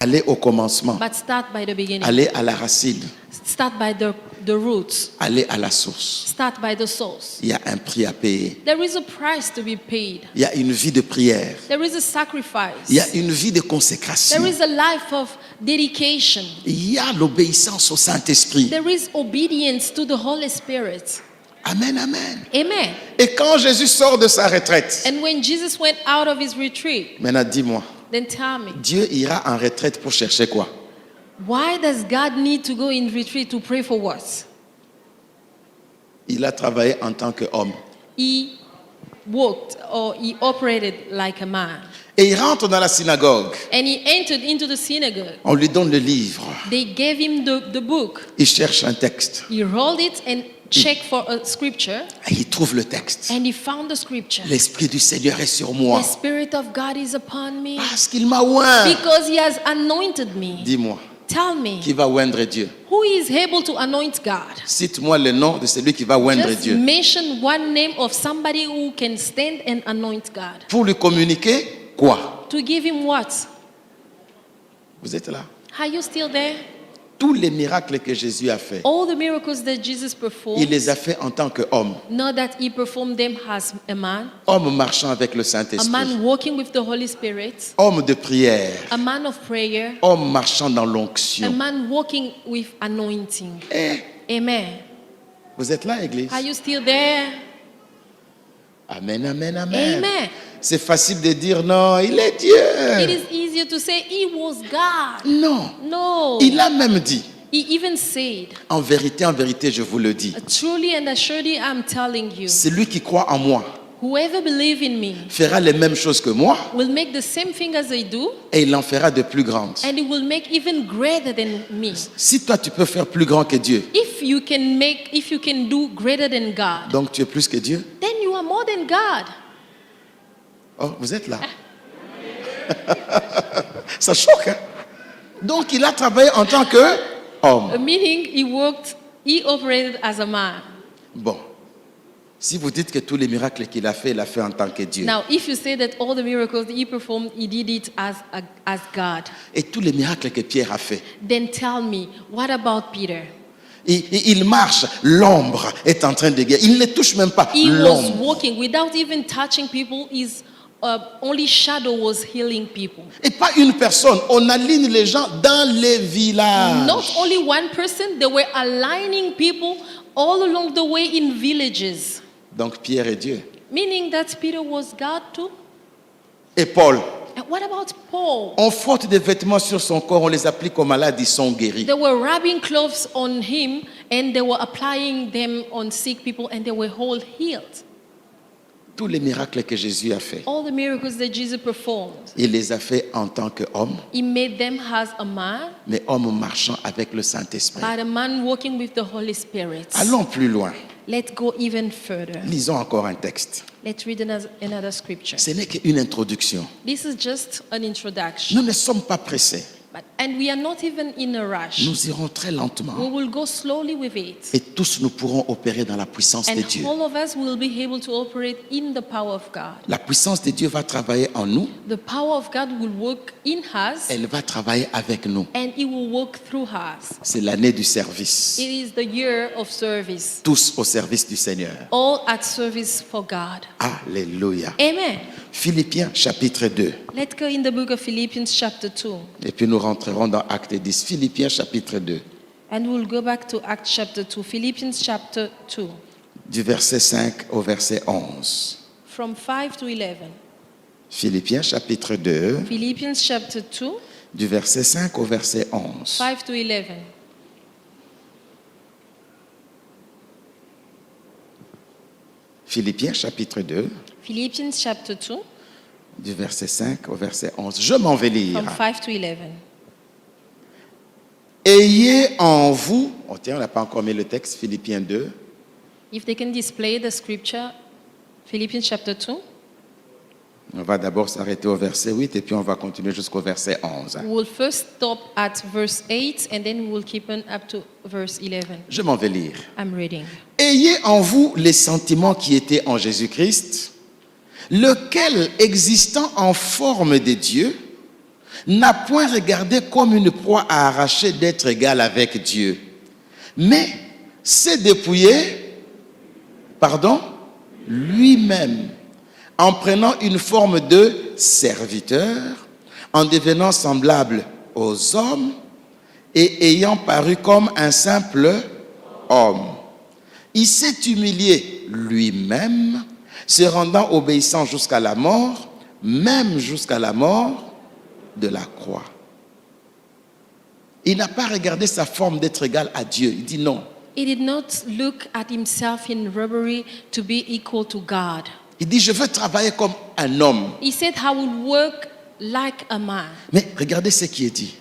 Allez au commencement. but start by the beginning. Allez à la racine. Start by the roots. Allez à la source. Start by the source. Il y a un prix à payer. There is a price to be paid. Il y a une vie de prière. There is a sacrifice. Il y a une vie de consécration. There is a life of dedication. Il y a l'obéissance au Saint-Esprit. There is obedience to the Holy Spirit. Amen, amen. Amen. Et quand Jésus sort de sa retraite, And when Jesus went out of his retreat, maintenant dis-moi, then tell me, Dieu ira en retraite pour chercher quoi? why does God need to go in retreat to pray for what? Il a travaillé en tant qu'homme. He walked or he operated like a man. Et il rentre dans la synagogue. And he entered into the synagogue. On lui donne le livre. They gave him the book. Il cherche un texte. He rolled it and checked for a scripture. Et il trouve le texte. And he found the scripture. L'Esprit du Seigneur est sur moi. The Spirit of God is upon me. Parce qu'il m'a oint. Because he has anointed me. Dis-moi, Tell me, qui va oindre Dieu? who is able to anoint God? Cite-moi le nom de celui qui va oindre Just Dieu. mention one name of somebody who can stand and anoint God. Pour lui communiquer quoi? To give him what? Vous êtes là? Are you still there? Tous les miracles que Jésus a fait, All the miracles that Jesus il performed, les a fait en tant qu'homme. not that he performed them as a man, Homme marchant avec le a Saint-Esprit. man walking with the Holy Spirit, Homme de prière. a man of prayer, Homme marchant dans a l'onction. man walking with anointing. Eh, Amen. vous êtes là, Église? Are you still there? Amen, amen, amen. Amen. C'est facile de dire non, il est Dieu. It is easier to say he was God. Non. No. Il a même dit, He even said, en vérité, je vous le dis. truly and assuredly I'm telling you, Celui qui croit en moi whoever believes in me fera les mêmes choses que moi will make the same thing as I do, et il en fera de plus grandes. and he will make even greater than me. Si toi tu peux faire plus grand que Dieu, If you can do greater than God, donc tu es plus que Dieu. then you are more than God. Oh, vous êtes là. Ça choque, hein? Donc il a travaillé en tant qu'homme. Meaning he operated as a man. Bon. Si vous dites que tous les miracles qu'il a fait, il a fait en tant que Dieu. Now, if you say that all the miracles that he performed, he did it as God, Et tous les miracles que Pierre a fait. then tell me, what about Peter? Il marche, l'ombre est en train de guérir. Il ne touche même pas He was l'ombre. walking without even touching people. His only shadow was healing people. Et pas une personne. On aligne les gens dans les villages. Not only one person, they were aligning people all along the way in villages. Donc Pierre est Dieu. Meaning that Peter was God too. Et Paul. And what about Paul? On frotte des vêtements sur son corps, on les applique aux malades, ils sont guéris. They were rubbing clothes on him and they were applying them on sick people and they were all healed. Tous les miracles que Jésus a fait, All the miracles that Jesus performed, il les a fait en tant qu'homme, he made them as a man, mais homme marchant avec le Saint-Esprit. but a man walking with the Holy Spirit. Allons plus loin. Let's go even further. Lisons encore un texte. Let's read another scripture. Ce n'est qu'une introduction. This is just an introduction. Nous ne sommes pas pressés. And we are not even in a rush. Nous irons très We lentement. will go slowly with it. Et tous nous pourrons opérer dans la puissance de And Dieu. all of us will be able to operate in the power of God. La puissance de Dieu va travailler en nous. The power of God will work in us Elle va travailler avec nous. and it will work through us. C'est l'année du service. It is the year of service. Tous au service du Seigneur. All at service for God. Alléluia. Amen. Philippiens chapitre 2. Let's go in the book of Philippians chapter 2. Et puis nous rentrerons dans Acte 10. Philippiens chapitre 2. And we'll go back to Acts chapter 2. Philippians chapter 2. Du verset 5 au verset 11. From 5 to 11. Philippiens chapitre 2. Philippians chapter 2. Du verset 5 au verset 11. 5 to 11. Philippiens chapitre 2. Philippians chapter 2. Du verset 5 au verset 11. Je m'en vais lire. From 5 to 11. Ayez en vous, oh tiens, on n'a pas encore mis le texte, Philippiens 2. If they can display the scripture, Philippians chapter 2. On va d'abord s'arrêter au verset 8 et puis on va continuer jusqu'au verset 11. We'll first stop at verse 8 and then we'll keep on up to verse 11. Je m'en vais lire. I'm reading. Ayez en vous les sentiments qui étaient en Jésus-Christ, lequel, existant en forme de Dieu, n'a point regardé comme une proie à arracher d'être égal avec Dieu, mais s'est dépouillé, lui-même, en prenant une forme de serviteur, en devenant semblable aux hommes et ayant paru comme un simple homme. Il s'est humilié lui-même, se rendant obéissant jusqu'à la mort, même jusqu'à la mort de la croix. Il n'a pas regardé sa forme d'être égal à Dieu. Il dit non. He did not look at himself in robbery to be equal to God. Il dit, je veux travailler comme un homme. He said, I will work like a man. Mais regardez ce qui est dit.